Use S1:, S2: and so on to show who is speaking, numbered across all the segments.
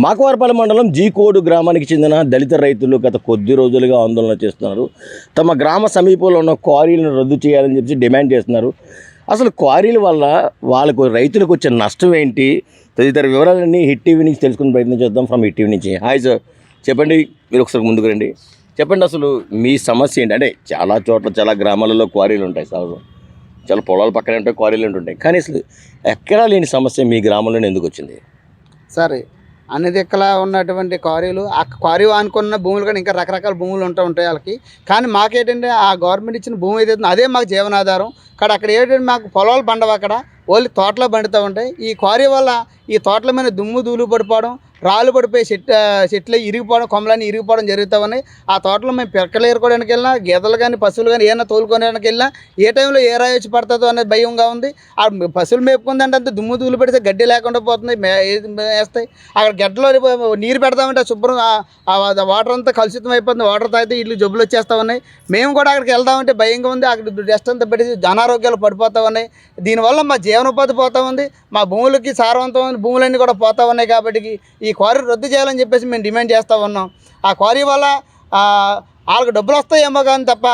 S1: మాకవారపల్లి మండలం జీకోడు గ్రామానికి చెందిన దళిత రైతులు గత కొద్ది రోజులుగా ఆందోళన చేస్తున్నారు. తమ గ్రామ సమీపంలో ఉన్న క్వారీలను రద్దు చేయాలని చెప్పి డిమాండ్ చేస్తున్నారు. అసలు క్వారీల వల్ల వాళ్ళకు రైతులకు వచ్చే నష్టం ఏంటి తదితర వివరాలన్నీ హిట్ టీవీ నుంచి తెలుసుకునే ప్రయత్నం చేద్దాం. ఫ్రమ్ హిట్ టీవీ నుంచి. హాయ్ సార్, చెప్పండి. మీరు ఒకసారి ముందుకు రండి. చెప్పండి, అసలు మీ సమస్య ఏంటి? అంటే చాలా చోట్ల చాలా గ్రామాలలో క్వారీలు ఉంటాయి, సహజం. చాలా పొలాల పక్కనే ఉంటాయి, క్వారీలు ఉంటాయి. కానీ అసలు ఎక్కడా లేని సమస్య మీ గ్రామంలోనే ఎందుకు వచ్చింది?
S2: సరే, అన్ని దిక్కలా ఉన్నటువంటి క్వారీలు, ఆ క్వారీ అనుకున్న భూములు కానీ ఇంకా రకరకాల భూములు ఉంటాయి వాళ్ళకి. కానీ మాకేంటంటే ఆ గవర్నమెంట్ ఇచ్చిన భూమి ఏదైతే అదే మాకు జీవనాధారం. అక్కడ ఏంటంటే మాకు పొలాలు పండవు, అక్కడ ఓన్లీ తోటలో పండుతూ ఉంటాయి. ఈ క్వారీ వల్ల ఈ తోటల మీద దుమ్ము ధూళి పడిపోవడం, రాళ్ళు పడిపోయి చెట్లు ఇరిగిపోవడం, కొమ్మలన్నీ ఇరిగిపోవడం జరుగుతూ ఉన్నాయి. ఆ తోటలో మేము పిక్కలు ఏరుకోవడానికి వెళ్ళినా, గేదెలు కానీ పశువులు కానీ ఏమైనా తోలుకోవడానికి వెళ్ళినా ఏ టైంలో ఏ రాయి వచ్చి పడుతుందో అనేది భయంగా ఉంది. ఆ పశువులు మేపుకుందంటే అంత దుమ్ము ధూళి పెడితే గడ్డి లేకుండా పోతుంది, వేస్తాయి. అక్కడ గడ్డలో నీరు పెడతామంటే శుభ్రం వాటర్ అంతా కలుషితం అయిపోతుంది. వాటర్ తాగితే ఇల్లు జబ్బులు వచ్చేస్తూ ఉన్నాయి. మేము కూడా అక్కడికి వెళ్దామంటే భయంగా ఉంది. అక్కడ డస్ట్ అంతా పెట్టి అనారోగ్యాలు పడిపోతూ ఉన్నాయి. దీనివల్ల మా జీవనోపాధి పోతూ ఉంది. మా భూములకి సారవంతమైన భూములన్నీ కూడా పోతూ ఉన్నాయి. కాబట్టి ఈ క్వారీ రద్దు చేయాలని చెప్పేసి మేము డిమాండ్ చేస్తూ ఉన్నాం. ఆ క్వారీ వల్ల వాళ్ళకి డబ్బులు వస్తాయేమో కానీ తప్ప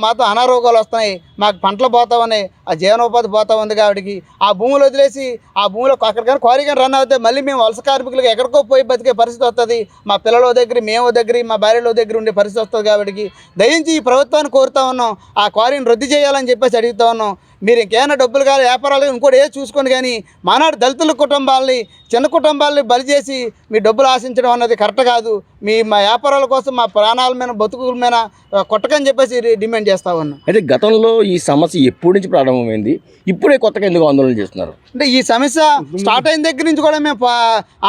S2: మాతో అనారోగ్యాలు వస్తున్నాయి, మాకు పంటలు పోతా ఉన్నాయి, ఆ జీవనోపాధి పోతా ఉంది. కాబట్టి ఆ భూములు వదిలేసి ఆ భూమిలో అక్కడికైనా క్వారీ కానీ రన్ అవుతాయి, మళ్ళీ మేము వలస కార్మికులకు ఎక్కడికో పోయి బతికే పరిస్థితి వస్తుంది. మా పిల్లల దగ్గర, మేము దగ్గర, మా భార్యల దగ్గర ఉండే పరిస్థితి వస్తుంది. కాబట్టి దయించి ఈ ప్రభుత్వాన్ని కోరుతా ఉన్నాం, ఆ క్వారీని రద్దు చేయాలని చెప్పేసి అడుగుతా ఉన్నాం. మీరు ఇంకేమైనా డబ్బులు కానీ వ్యాపారాలు ఇంకోటి ఏది చూసుకోండి, కానీ మానాడు దళితుల కుటుంబాలని, చిన్న కుటుంబాలని బలి చేసి మీ డబ్బులు ఆశించడం అన్నది కరెక్ట్ కాదు. మా వ్యాపారాల కోసం మా ప్రాణాల మీద, బతుకుల మీద కొట్టకని చెప్పేసి డిమాండ్ చేస్తా ఉన్నాం.
S1: అయితే గతంలో ఈ సమస్య ఎప్పటి నుంచి ప్రారంభమైంది, ఇప్పుడే కొత్తగా ఎందుకు ఆందోళన చేస్తున్నారు?
S2: అంటే ఈ సమస్య స్టార్ట్ అయిన దగ్గర నుంచి కూడా మేము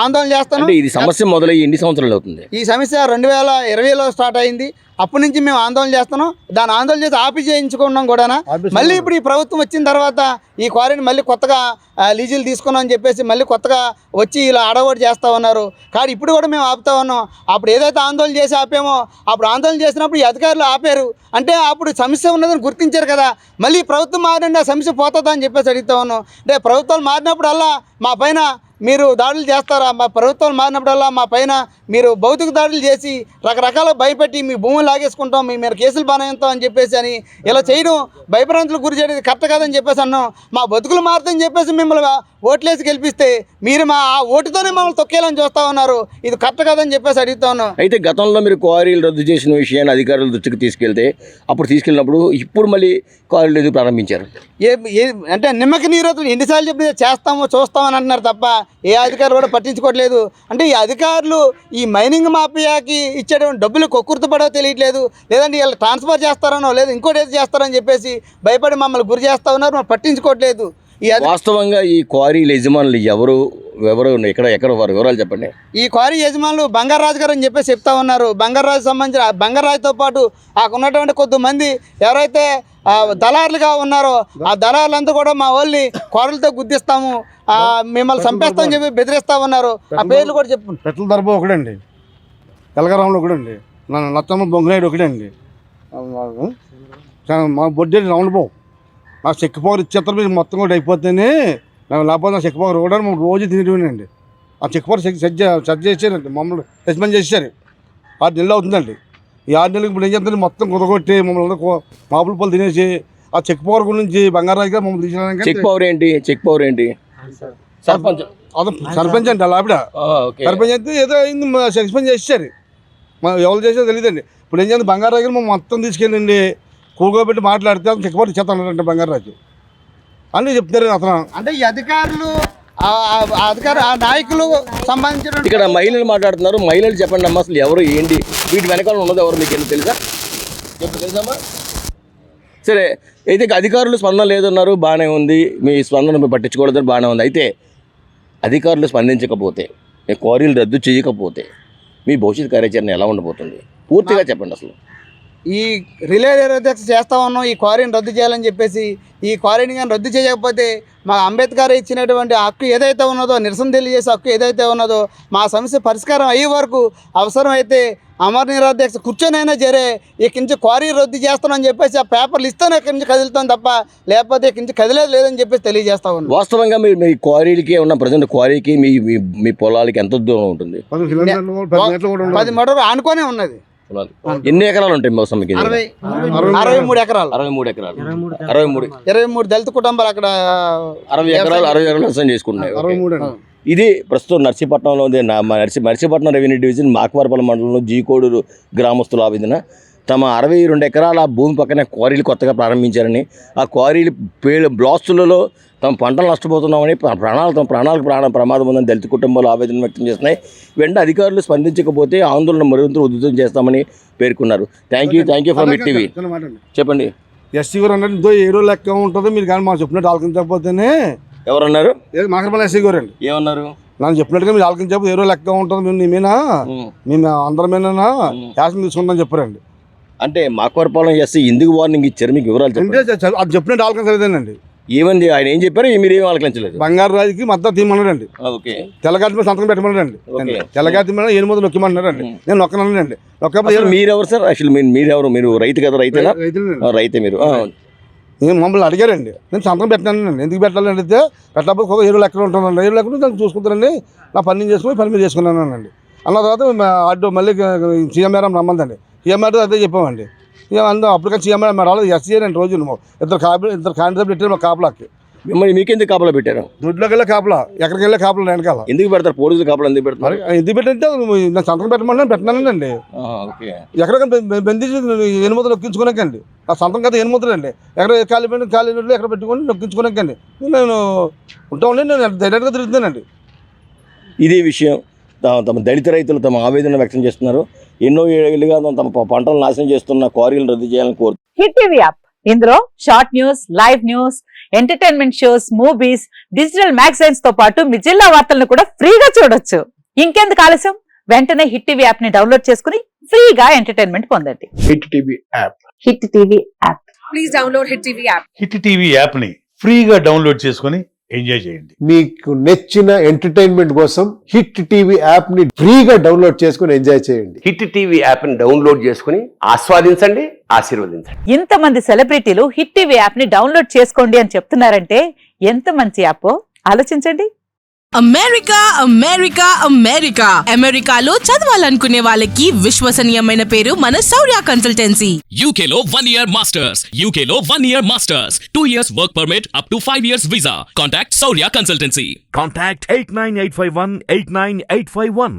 S2: ఆందోళన చేస్తాం.
S1: ఇది సమస్య మొదలయ్యి ఎన్ని సంవత్సరాలు అవుతుంది?
S2: ఈ సమస్య 2020లో స్టార్ట్ అయింది. అప్పటి నుంచి మేము ఆందోళన చేస్తున్నాం. దాన్ని ఆందోళన చేసి ఆపి చేయించుకున్నాం కూడా. మళ్ళీ ఇప్పుడు ఈ ప్రభుత్వం వచ్చిన తర్వాత ఈ క్వారీని మళ్ళీ కొత్తగా లీజులు తీసుకున్నాం అని చెప్పేసి మళ్ళీ కొత్తగా వచ్చి ఇలా అడగొట్టి చేస్తూ ఉన్నారు. కానీ ఇప్పుడు కూడా మేము ఆపుతా ఉన్నాం. అప్పుడు ఏదైతే ఆందోళన చేసి ఆపామో, అప్పుడు ఆందోళన చేసినప్పుడు ఈ అధికారులు ఆపారు అంటే అప్పుడు సమస్య ఉన్నదని గుర్తించారు కదా. మళ్ళీ ప్రభుత్వం మారినండి ఆ సమస్య పోతుందా అని చెప్పేసి అడుగుతా ఉన్నాం. అంటే ప్రభుత్వాలు మారినప్పుడల్లా మా పైన మీరు దాడులు చేస్తారా? మా ప్రభుత్వాలు మారినప్పుడల్లా మా పైన మీరు భౌతిక దాడులు చేసి రకరకాల భయపెట్టి మీ భూములు లాగేసుకుంటాం, మీ మీరు కేసులు బానేస్తాం అని చెప్పేసి అని ఇలా చేయడం, భయభ్రాంతులకు గురి చేయడం కరెక్ట్ కాదని చెప్పేసి అన్నాం. మా బతుకులు మారుతాయని చెప్పేసి మిమ్మల్ని ఓట్లేసి గెలిపిస్తే మీరు మా ఆ ఓటుతోనే మమ్మల్ని తొక్కేయాలని చూస్తూ ఉన్నారు. ఇది కరెక్ట్ కాదని చెప్పేసి అడుగుతా ఉన్నాం.
S1: అయితే గతంలో మీరు క్వారీలు రద్దు చేసిన విషయాన్ని అధికారుల దృష్టికి తీసుకెళ్తే, అప్పుడు తీసుకెళ్ళినప్పుడు ఇప్పుడు మళ్ళీ క్వారీలు ఎందుకు ప్రారంభించారు?
S2: అంటే నిమ్మకి నీరు ఎన్నిసార్లు చెప్పి చేస్తామో చూస్తామని అంటున్నారు తప్ప ఏ అధికారులు కూడా పట్టించుకోవట్లేదు. అంటే ఈ అధికారులు ఈ మైనింగ్ మాఫియాకి ఇచ్చేటువంటి డబ్బులు కొక్కుర్తుపడో తెలియట్లేదు, లేదంటే వీళ్ళు ట్రాన్స్ఫర్ చేస్తారనో లేదా ఇంకోటి ఏది చేస్తారని చెప్పేసి భయపడి మమ్మల్ని గురి చేస్తూ ఉన్నారు. మనం పట్టించుకోవట్లేదు.
S1: వాస్తవంగా ఈ క్వారీల యజమానులు ఎవరు ఎక్కడ వారు వివరాలు చెప్పండి.
S2: ఈ క్వారీ యజమానులు బంగారాజు గారు అని చెప్పేసి చెప్తా ఉన్నారు. బంగారాజు సంబంధించిన బంగారాజుతో పాటు నాకు ఉన్నటువంటి కొద్దిమంది ఎవరైతే దళారులుగా ఉన్నారో ఆ దళారులంతా కూడా మా వాళ్ళని క్వారీలతో గుద్దిస్తాము, మిమ్మల్ని చంపేస్తామని చెప్పి బెదిరిస్తా ఉన్నారు. ఆ పేర్లు కూడా చెప్పు.
S3: పెట్ల దర్భ ఒకటండి, తెలగరాములు ఒకటండి, నత్తమ్మ బొంగనాయుడు ఒకటండి, మా బొడ్డేది రౌండ్ బావు. నా చెక్ పవర్ ఇచ్చేస్తారు మీరు మొత్తం కూడా అయిపోతేనే, లేకపోతే నా చెక్ పవర్ కూడా మేము రోజు తినేటివండి. ఆ చెక్ పవర్ సెట్ చేసారండి, మమ్మల్ని సస్పెండ్ చేశారు. 6 నెలలు అవుతుందండి. ఈ 6 నెలలకు ఇప్పుడు ఏం చేస్తుంది, మొత్తం కుదగొట్టి మమ్మల్ని మాపుల పళ్ళు తినేసి ఆ చెక్ పవర్ గురించి బంగారాజు గారు మమ్మల్ని తీసుకోవడానికి.
S1: చెక్ పవర్ ఏంటి? సర్పంచ్
S3: అండి అలా ఆవిడ సర్పంచ్ అయితే ఏదో అయింది, సస్పెండ్ చేశారు. ఎవరు చేసేదో తెలియదండి. ఇప్పుడు ఏం చేస్తుంది, బంగారాజు గారు మొత్తం తీసుకెళ్ళండి కూగోబెట్టి మాట్లాడితే చెక్ పవర్ ఇచ్చేస్తానంటే బంగారాజు అని చెప్తారు అతను.
S2: అంటే ఈ అధికారులు ఆ నాయకులు సంబంధించిన
S1: ఇక్కడ మహిళలు మాట్లాడుతున్నారు. మహిళలు చెప్పండి అమ్మా, అసలు ఎవరు ఏంటి, వీటి వెనకాల ఉన్నది ఎవరు మీకు ఎందుకు తెలుసమ్మా? సరే, అయితే అధికారులు స్పందన లేదన్నారు, బాగానే ఉంది. మీ స్పందన పట్టించుకోవడం బాగానే ఉంది. అయితే అధికారులు స్పందించకపోతే, క్వారీలు రద్దు చేయకపోతే మీ భవిష్యత్ కార్యాచరణ ఎలా ఉండబోతుంది? పూర్తిగా చెప్పండి అసలు.
S2: ఈ రిలే నిరాదీక్ష చేస్తా ఉన్నాం, ఈ క్వారీని రద్దు చేయాలని చెప్పేసి. ఈ క్వారీని కానీ రద్దు చేయకపోతే మా అంబేద్కర్ ఇచ్చినటువంటి హక్కు ఏదైతే ఉన్నదో, నిరసన తెలియజేసే హక్కు ఏదైతే ఉన్నదో, మా సమస్య పరిష్కారం అయ్యే వరకు అవసరమైతే అమర నిరాదీక్ష కూర్చొనైనా సరే ఇక్కడి నుంచి క్వారీ రద్దు చేస్తానని చెప్పేసి ఆ పేపర్లు ఇస్తాను ఇక్కడి నుంచి కదులుతాం తప్ప, లేకపోతే ఇక్కడి నుంచి కదిలేదు లేదని చెప్పేసి తెలియజేస్తా ఉన్నాం.
S1: వాస్తవంగా మీ క్వారీలకి ఉన్న ప్రజెంట్ క్వారీకి మీ పొలాలకి ఎంత దూరం ఉంటుంది?
S2: 10 మీటర్లు ఆనుకొనే ఉన్నది.
S1: ఎన్ని ఎకరాలు ఉంటాయి మొత్తం?
S2: 63 ఎకరాలు.
S1: 63 ఎకరాలు. 23
S2: దళిత కుటుంబాలు అక్కడ
S1: 60 ఎకరాలు వ్యవసాయం చేసుకుంటున్నాయి. ఇది ప్రస్తుతం నర్సీపట్నంలో ఉంది. నర్సీపట్నం రెవెన్యూ డివిజన్ మాకవరపల్లి మండలంలో జీకోడూరు గ్రామస్తుల ఆవేదన. తమ 62 ఎకరాల భూమి పక్కనే క్వారీలు కొత్తగా ప్రారంభించారని, ఆ క్వారీలు బ్లాస్టులలో తమ పంటలు నష్టపోతున్నామని, ప్రాణాలకు ప్రమాదం ఉందని దళిత కుటుంబాలు ఆవేదన వ్యక్తం చేస్తున్నాయి. వెంటనే అధికారులు స్పందించకపోతే ఆందోళన మరింత ఉధృతం చేస్తామని పేర్కొన్నారు. థ్యాంక్ యూ ఫర్ మిట్ టీవీ. చెప్పండి.
S3: ఎస్సీ గారు అన్నట్టు ఏ రోజు లెక్క ఉంటుంది, మీరు కానీ మాకు చెప్పినట్టు ఆలోచించకపోతేనే.
S1: ఎవరన్నారు?
S3: మాకరపల్లి ఎస్సీ గారు అండి.
S1: ఏమన్నారు?
S3: నాకు చెప్పినట్టుగా మీరు ఆలోచించకపోతే ఏ రోజు లెక్క ఉంటుంది, మేము నీ మీద మేము అందరి మీద యాక్షన్ తీసుకుంటామని చెప్పారండి.
S1: అంటే మాకవరపాలెం ఎస్సీ ఎందుకు వార్నింగ్ ఇచ్చారు? మీకు వివరాలు చెప్పండి.
S3: అది చెప్పినట్టు ఆలోచించలేదండి.
S1: ఏమండి ఆయన ఏం చెప్పారు? మీరు ఏం ఆలోచించలేదు?
S3: బంగారు రాజుకి మద్దతు తీయమన్నారండి.
S1: ఓకే.
S3: తెల్లగాటి మీద సంతకం పెట్టమన్నారండి. తెల్లగాటి మీద 8 నొక్కమన్నారండి. నేను నొక్కనండి.
S1: మీరెవరు సార్? యాక్చువల్ మీరెవరు? మీరు రైతు కదా? రైతేనా? రైతే మీరు.
S3: నేను మమ్మల్ని అడిగారండి. నేను సంతకం పెట్టానండి. ఎందుకు పెట్టాలని అడిగితే పెట్టకపోతే 7 లెక్కలు ఉంటుందండి. 7 లెక్కలు దాన్ని చూసుకుంటానండి. నా పని చేసుకుని పని మీద చేసుకున్నానండి. అన్న తర్వాత అడ్డు మళ్ళీ సీఎం మేడం రమ్మందండి. సీఎం మేడం అదే చెప్పామండి. అప్పటికే సీఎం మేడం రాలేదు. ఎస్సీ అండి. రోజు ఇద్దరు కాండిడేట్ పెట్టారు మా కాపలాకి.
S1: మిమ్మల్ని మీకెందుకు కాపలా పెట్టారు?
S3: దొడ్లోకి వెళ్ళే కాపలా, ఎక్కడికి వెళ్ళే కాపలా వెనకాల.
S1: ఎందుకు పెడతారు? పోలీసులు కాపలా ఎందుకు పెడతారు?
S3: ఎందుకు పెట్టంటే నేను సంతకం పెట్టమని పెట్టినానండి. ఎక్కడికైనా బెందించి 8 నొక్కించుకోనాకండి. ఆ సంతకం కదా 8 అండి. ఎక్కడ ఖాళీ ఎక్కడ పెట్టుకొని నొక్కించుకోనాకండి. నేను ఉంటా ఉండి నేను డైరెక్ట్గా తిరుగుతానండి.
S1: ఇదే విషయం తమ దళిత రైతులు తమ ఆవేదన వ్యక్తం చేస్తున్నారు. ఎన్నో ఏళ్ళుగా తమ పంటలు నాశనం చేస్తున్న క్వారీలు రద్దు చేయాలని కోరుతున్నారు.
S4: హిట్ టీవీ యాప్, ఇందులో short news, live news, entertainment shows, movies, digital magazines తో పాటు మీ జిల్లా వార్తలను కూడా ఫ్రీగా చూడొచ్చు. ఇంకెందుకు ఆలస్యం? వెంటనే హిట్ టీవీ యాప్ ని డౌన్లోడ్ చేసుకుని ఫ్రీగా ఎంటర్టైన్మెంట్ పొందండి.
S5: Hit TV app.
S4: Hit TV app.
S6: Please download hit TV app.
S5: Hit TV app ని ఫ్రీగా డౌన్లోడ్ చేసుకుని ఎంజాయ్ చేయండి.
S7: మీకు నచ్చిన ఎంటర్టైన్మెంట్ కోసం హిట్ టీవీ యాప్ ని ఫ్రీగా డౌన్లోడ్ చేసుకుని ఎంజాయ్ చేయండి.
S8: హిట్ టీవీ యాప్ ని డౌన్లోడ్ చేసుకుని ఆస్వాదించండి, ఆశీర్వదించండి.
S4: ఇంతమంది సెలబ్రిటీలు హిట్ టీవీ యాప్ ని డౌన్లోడ్ చేసుకోండి అని చెప్తున్నారంటే ఎంత మంచి యాప్ ఆలోచించండి.
S6: అమెరికా అమెరికాలో చదవాలనుకునే వాళ్ళకి విశ్వసనీయమైన పేరు మన శౌర్య కన్సల్టెన్సీ.
S9: UK లో 1 year masters. UK లో 1 year masters. 2 years work permit up to 5 years visa. Contact Saurya Consultancy.
S10: Contact 89851 89851.